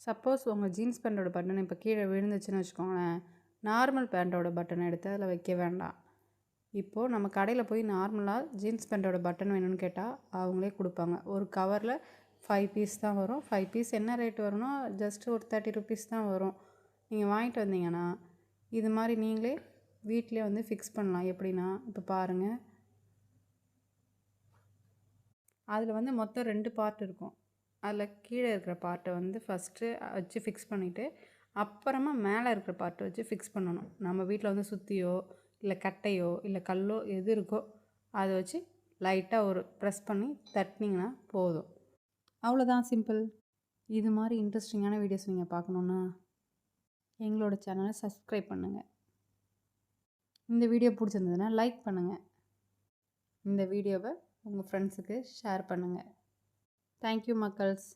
Suppose உங்கள் jeans பேண்ட்டோட button இப்போ கீழே விழுந்துச்சுன்னு வச்சுக்கோங்களேன், நார்மல் பேண்ட்டோட பட்டனை எடுத்து அதில் வைக்க வேண்டாம். இப்போது நம்ம கடையில் போய் நார்மலாக ஜீன்ஸ் பேண்ட்டோட பட்டன் வேணும்னு கேட்டால் அவங்களே கொடுப்பாங்க. ஒரு கவரில் 5 பீஸ் தான் வரும். 5 பீஸ் என்ன ரேட் வரும்னா ஜஸ்ட் ஒரு 30 ருபீஸ் தான் வரும். நீங்கள் வாங்கிட்டு வந்தீங்கன்னா இது மாதிரி நீங்களே வீட்டிலே வந்து ஃபிக்ஸ் பண்ணலாம். எப்படின்னா இப்போ பாருங்கள், அதில் வந்து மொத்தம் 2 பார்ட் இருக்கும். அதில் கீழே இருக்கிற பார்ட்டை வந்து ஃபஸ்ட்டு வச்சு ஃபிக்ஸ் பண்ணிவிட்டு அப்புறமா மேலே இருக்கிற பார்ட்டை வச்சு ஃபிக்ஸ் பண்ணணும். நம்ம வீட்டில் வந்து சுத்தியோ இல்லை கட்டையோ இல்லை கல்லோ எது இருக்கோ அதை வச்சு லைட்டாக ஒரு ப்ரெஸ் பண்ணி தட்டினீங்கன்னா போதும். அவ்வளோதான், சிம்பிள். இது மாதிரி இன்ட்ரெஸ்டிங்கான வீடியோஸ் நீங்கள் பார்க்கணுன்னா எங்களோட சேனலை சப்ஸ்கிரைப் பண்ணுங்கள். இந்த வீடியோ பிடிச்சிருந்ததுன்னா லைக் பண்ணுங்கள். இந்த வீடியோவை உங்கள் ஃப்ரெண்ட்ஸுக்கு ஷேர் பண்ணுங்கள். தேங்க்யூ மக்கள்ஸ்.